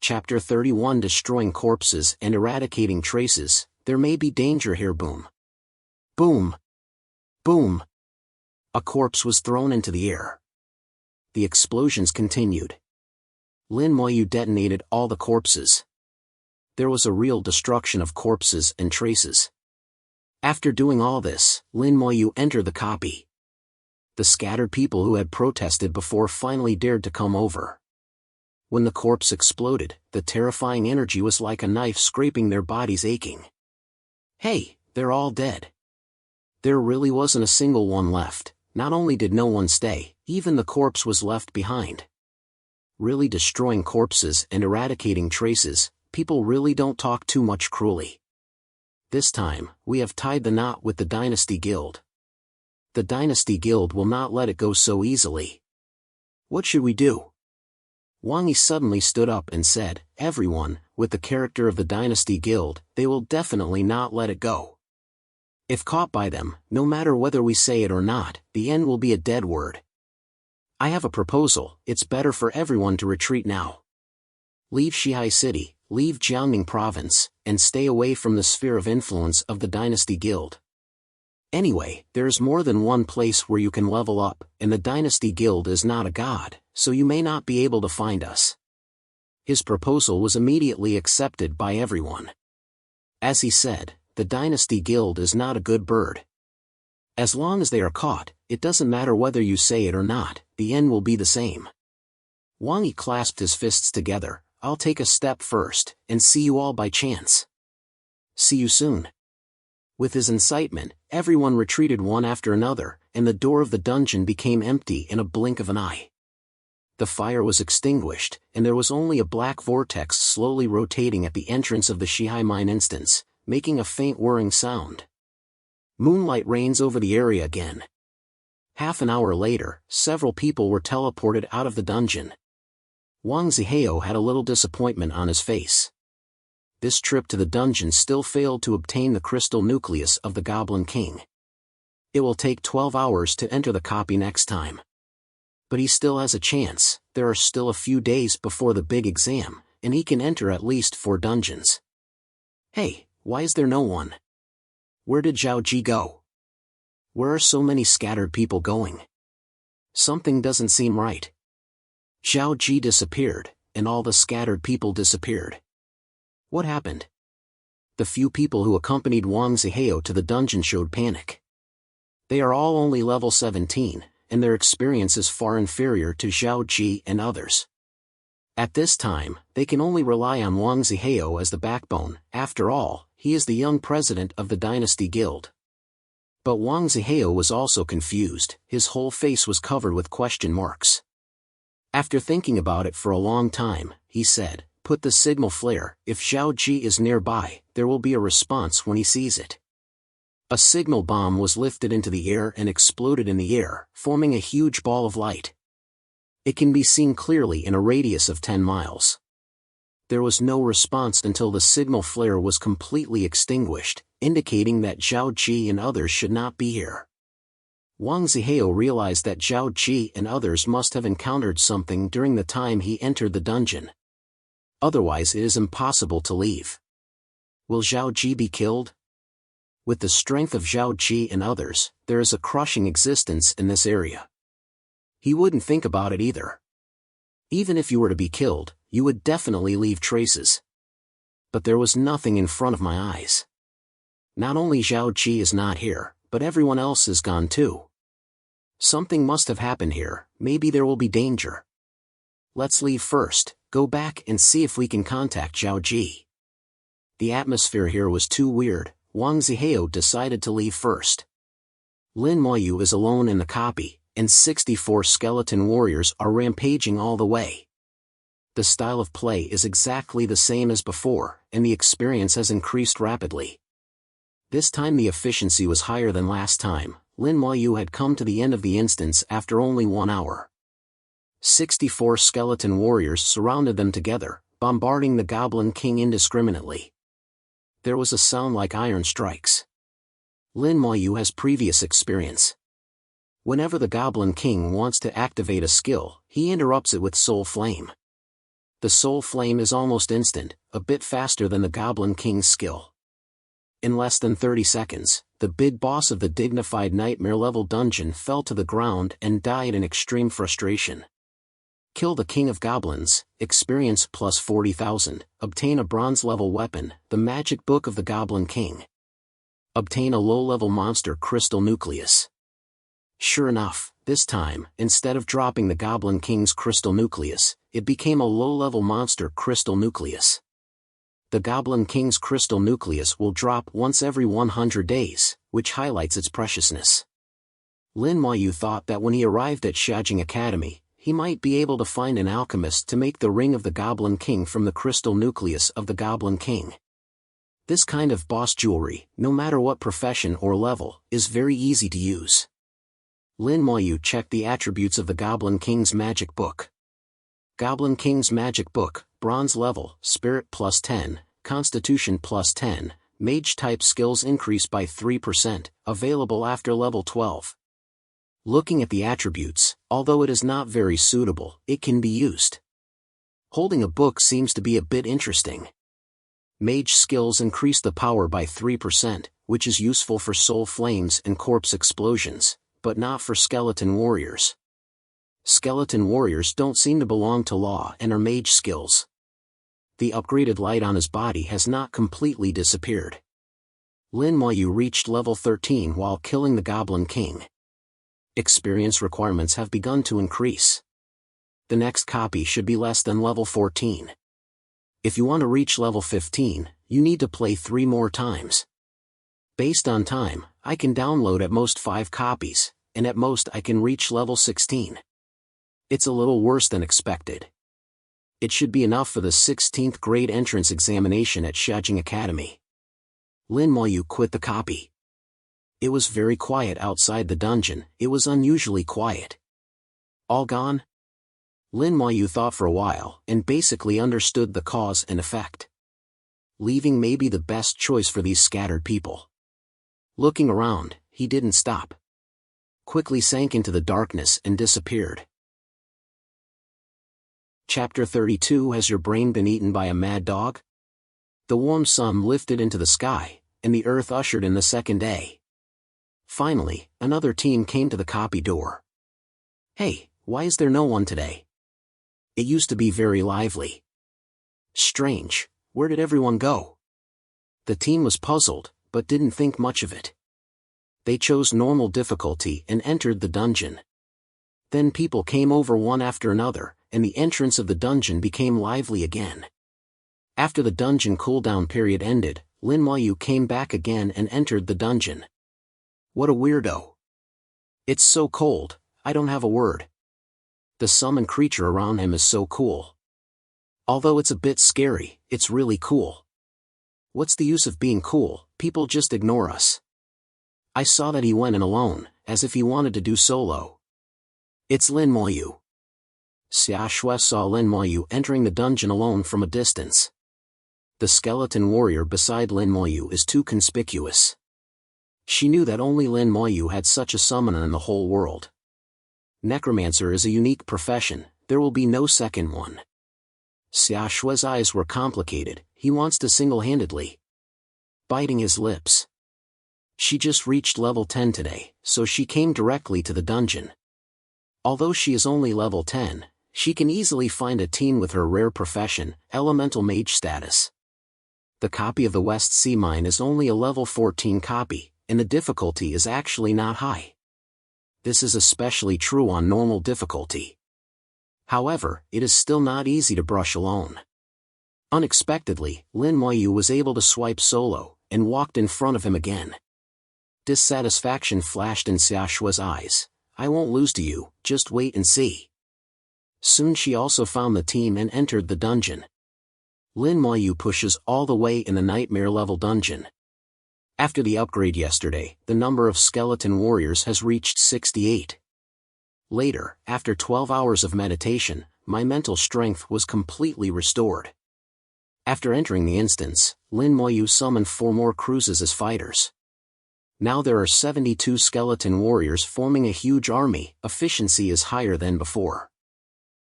Chapter 31 Destroying Corpses and Eradicating Traces, There May Be Danger Here. Boom. Boom. Boom. A corpse was thrown into the air. The explosions continued. Lin Moyu detonated all the corpses. There was a real destruction of corpses and traces. After doing all this, Lin Moyu entered the copy. The scattered people who had protested before finally dared to come over. When the corpse exploded, the terrifying energy was like a knife scraping their bodies aching. Hey, they're all dead. There really wasn't a single one left. Not only did no one stay, even the corpse was left behind. Really destroying corpses and eradicating traces, people really don't talk too much cruelly. This time, we have tied the knot with the Dynasty Guild. The Dynasty Guild will not let it go so easily. What should we do? Wang Yi suddenly stood up and said, everyone, with the character of the Dynasty Guild, they will definitely not let it go. If caught by them, no matter whether we say it or not, the end will be a dead word. I have a proposal. It's better for everyone to retreat now. Leave Shihai City, leave Jiangning Province, and stay away from the sphere of influence of the Dynasty Guild. Anyway, there's more than one place where you can level up, and the Dynasty Guild is not a god, so you may not be able to find us. His proposal was immediately accepted by everyone. As he said, the Dynasty Guild is not a good bird. As long as they are caught, it doesn't matter whether you say it or not, the end will be the same. Wang Yi clasped his fists together. I'll take a step first, and see you all by chance. See you soon. With his incitement, everyone retreated one after another, and the door of the dungeon became empty in a blink of an eye. The fire was extinguished, and there was only a black vortex slowly rotating at the entrance of the Shihai Mine instance, making a faint whirring sound. Moonlight reigns over the area again. Half an hour later, several people were teleported out of the dungeon. Wang Zihao had a little disappointment on his face. This trip to the dungeon still failed to obtain the crystal nucleus of the Goblin King. It will take 12 hours to enter the copy next time. But he still has a chance. There are still a few days before the big exam, and he can enter at least 4 dungeons. Hey, why is there no one? Where did Zhao Ji go? Where are so many scattered people going? Something doesn't seem right. Zhao Ji disappeared, and all the scattered people disappeared. What happened? The few people who accompanied Wang Zihao to the dungeon showed panic. They are all only level 17, and their experience is far inferior to Zhao Ji and others. At this time, they can only rely on Wang Zihao as the backbone. After all, he is the young president of the Dynasty Guild. But Wang Zihao was also confused. His whole face was covered with question marks. After thinking about it for a long time, he said, put the signal flare. If Zhao Ji is nearby, there will be a response when he sees it. A signal bomb was lifted into the air and exploded in the air, forming a huge ball of light. It can be seen clearly in a radius of 10 miles. There was no response until the signal flare was completely extinguished, indicating that Zhao Ji and others should not be here. Wang Zihao realized that Zhao Ji and others must have encountered something during the time he entered the dungeon. Otherwise it is impossible to leave. Will Zhao Ji be killed? With the strength of Zhao Ji and others, there is a crushing existence in this area. He wouldn't think about it either. Even if you were to be killed, you would definitely leave traces. But there was nothing in front of my eyes. Not only Zhao Ji is not here, but everyone else is gone too. Something must have happened here. Maybe there will be danger. Let's leave first, go back and see if we can contact Zhao Ji. The atmosphere here was too weird. Wang Zihao decided to leave first. Lin Moyu is alone in the copy, and 64 skeleton warriors are rampaging all the way. The style of play is exactly the same as before, and the experience has increased rapidly. This time the efficiency was higher than last time. Lin Moyu had come to the end of the instance after only 1 hour. 64 skeleton warriors surrounded them together, bombarding the Goblin King indiscriminately. There was a sound like iron strikes. Lin Moyu has previous experience. Whenever the Goblin King wants to activate a skill, he interrupts it with Soul Flame. The soul flame is almost instant, a bit faster than the Goblin King's skill. In less than 30 seconds, the big boss of the dignified nightmare-level dungeon fell to the ground and died in extreme frustration. Kill the King of Goblins, experience plus 40,000, obtain a bronze-level weapon, the Magic Book of the Goblin King. Obtain a low-level monster crystal nucleus. Sure enough, this time, instead of dropping the Goblin King's crystal nucleus, it became a low-level monster crystal nucleus. The Goblin King's crystal nucleus will drop once every 100 days, which highlights its preciousness. Lin Moyu thought that when he arrived at Xiajing Academy, he might be able to find an alchemist to make the ring of the Goblin King from the crystal nucleus of the Goblin King. This kind of boss jewelry, no matter what profession or level, is very easy to use. Lin Moyu checked the attributes of the Goblin King's magic book. Goblin King's magic book, bronze level, spirit plus 10, constitution plus 10, mage type skills increase by 3%, available after level 12. Looking at the attributes, although it is not very suitable, it can be used. Holding a book seems to be a bit interesting. Mage skills increase the power by 3%, which is useful for soul flames and corpse explosions, but not for skeleton warriors. Skeleton warriors don't seem to belong to law and are mage skills. The upgraded light on his body has not completely disappeared. Lin Moyu reached level 13 while killing the Goblin King. Experience requirements have begun to increase. The next copy should be less than level 14. If you want to reach level 15, you need to play 3 more times. Based on time, I can download at most 5 copies, and at most I can reach level 16. It's a little worse than expected. It should be enough for the 16th grade entrance examination at Xiajing Academy. Lin Moyu quit the copy. It was very quiet outside the dungeon, it was unusually quiet. All gone? Lin Moyu thought for a while, and basically understood the cause and effect. Leaving may be the best choice for these scattered people. Looking around, he didn't stop. Quickly sank into the darkness and disappeared. Chapter 32. Has your brain been eaten by a mad dog? The warm sun lifted into the sky, and the earth ushered in the second day. Finally, another team came to the copy door. Hey, why is there no one today? It used to be very lively. Strange, where did everyone go? The team was puzzled, but didn't think much of it. They chose normal difficulty and entered the dungeon. Then people came over one after another, and the entrance of the dungeon became lively again. After the dungeon cooldown period ended, Lin Moyu came back again and entered the dungeon. What a weirdo. It's so cold, I don't have a word. The summon creature around him is so cool. Although it's a bit scary, it's really cool. What's the use of being cool, people just ignore us. I saw that he went in alone, as if he wanted to do solo. It's Lin Moyu. Xia Shui saw Lin Moyu entering the dungeon alone from a distance. The skeleton warrior beside Lin Moyu is too conspicuous. She knew that only Lin Moyu had such a summoner in the whole world. Necromancer is a unique profession, there will be no second one. Xia Shui's eyes were complicated, he wants to single-handedly. Biting his lips. She just reached level 10 today, so she came directly to the dungeon. Although she is only level 10, she can easily find a team with her rare profession, elemental mage status. The copy of the West Sea Mine is only a level 14 copy, and the difficulty is actually not high. This is especially true on normal difficulty. However, it is still not easy to brush alone. Unexpectedly, Lin Moyu was able to swipe solo, and walked in front of him again. Dissatisfaction flashed in Xia Shui's eyes. I won't lose to you, just wait and see. Soon she also found the team and entered the dungeon. Lin Moyu pushes all the way in the nightmare level dungeon. After the upgrade yesterday, the number of skeleton warriors has reached 68. Later, after 12 hours of meditation, my mental strength was completely restored. After entering the instance, Lin Moyu summoned 4 more cruises as fighters. Now there are 72 skeleton warriors forming a huge army, efficiency is higher than before.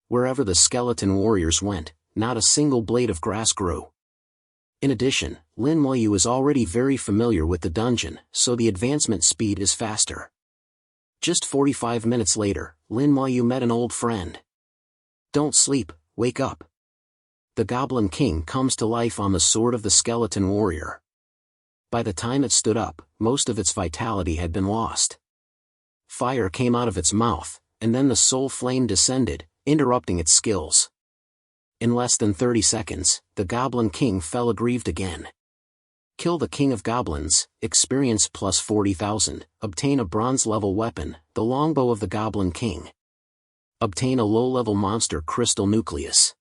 Wherever the skeleton warriors went, not a single blade of grass grew. In addition, Lin Moyu is already very familiar with the dungeon, so the advancement speed is faster. Just 45 minutes later, Lin Moyu met an old friend. "Don't sleep, wake up." The Goblin King comes to life on the sword of the skeleton warrior. By the time it stood up, most of its vitality had been lost. Fire came out of its mouth, and then the soul flame descended, interrupting its skills. In less than 30 seconds, the Goblin King fell aggrieved again. Kill the King of Goblins, experience plus 40,000, obtain a bronze-level weapon, the longbow of the Goblin King. Obtain a low-level monster crystal nucleus.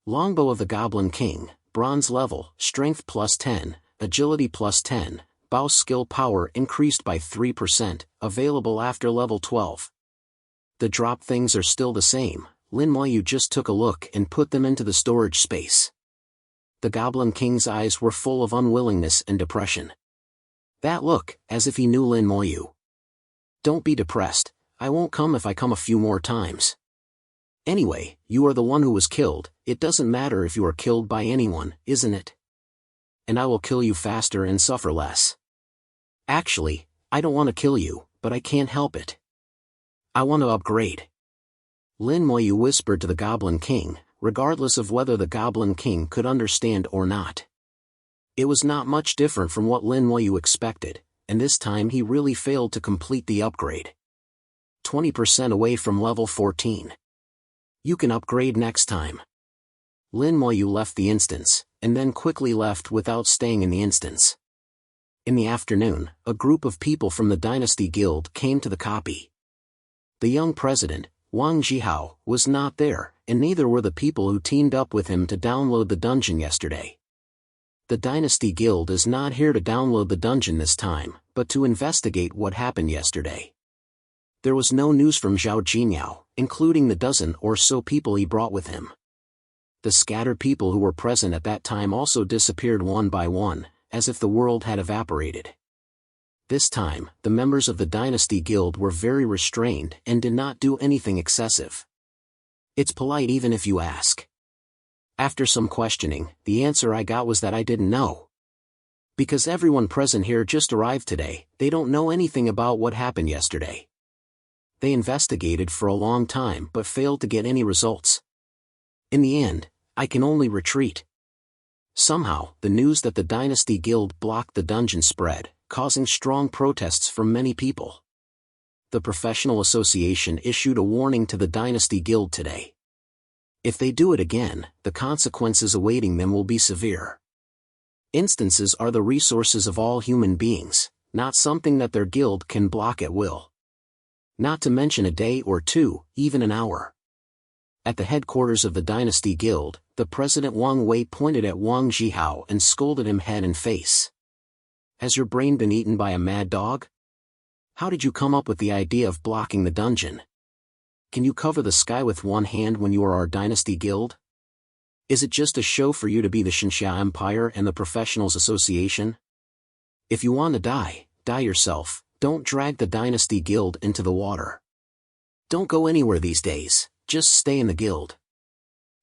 Longbow of the Goblin King, bronze level, strength plus 10, agility plus 10, bow skill power increased by 3%, available after level 12. The drop things are still the same. Lin Moyu just took a look and put them into the storage space. The Goblin King's eyes were full of unwillingness and depression. That look, as if he knew Lin Moyu. "Don't be depressed, I won't come if I come a few more times. Anyway, you are the one who was killed, it doesn't matter if you are killed by anyone, isn't it? And I will kill you faster and suffer less. Actually, I don't want to kill you, but I can't help it. I want to upgrade." Lin Moyu whispered to the Goblin King, regardless of whether the Goblin King could understand or not. It was not much different from what Lin Moyu expected, and this time he really failed to complete the upgrade. 20% away from level 14. "You can upgrade next time." Lin Moyu left the instance, and then quickly left without staying in the instance. In the afternoon, a group of people from the Dynasty Guild came to the copy. The young president, Wang Jihao, was not there, and neither were the people who teamed up with him to download the dungeon yesterday. The Dynasty Guild is not here to download the dungeon this time, but to investigate what happened yesterday. There was no news from Zhao Jinyao, including the dozen or so people he brought with him. The scattered people who were present at that time also disappeared one by one, as if the world had evaporated. This time, the members of the Dynasty Guild were very restrained and did not do anything excessive. "It's polite even if you ask." After some questioning, the answer I got was that I didn't know. Because everyone present here just arrived today, they don't know anything about what happened yesterday. They investigated for a long time but failed to get any results. In the end, I can only retreat. Somehow, the news that the Dynasty Guild blocked the dungeon spread, causing strong protests from many people. The Professional Association issued a warning to the Dynasty Guild today. If they do it again, the consequences awaiting them will be severe. Instances are the resources of all human beings, not something that their guild can block at will. Not to mention a day or two, even an hour. At the headquarters of the Dynasty Guild, the president Wang Wei pointed at Wang Jihao and scolded him head and face. "Has your brain been eaten by a mad dog? How did you come up with the idea of blocking the dungeon? Can you cover the sky with one hand when you are our Dynasty Guild? Is it just a show for you to be the Xinxia Empire and the Professionals Association? If you want to die, die yourself, don't drag the Dynasty Guild into the water. Don't go anywhere these days, just stay in the guild.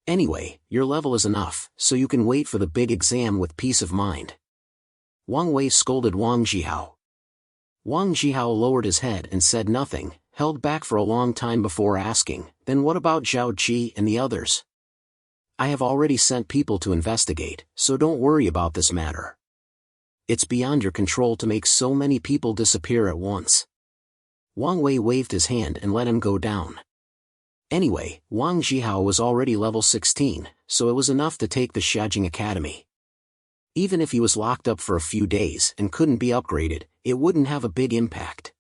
Anyway, your level is enough, so you can wait for the big exam with peace of mind." Wang Wei scolded Wang Jihao. Wang Jihao lowered his head and said nothing, held back for a long time before asking, "Then what about Zhao Ji and the others?" "I have already sent people to investigate, so don't worry about this matter. It's beyond your control to make so many people disappear at once." Wang Wei waved his hand and let him go down. Anyway, Wang Jihao was already level 16, so it was enough to take the Xiajing Academy. Even if he was locked up for a few days and couldn't be upgraded, it wouldn't have a big impact.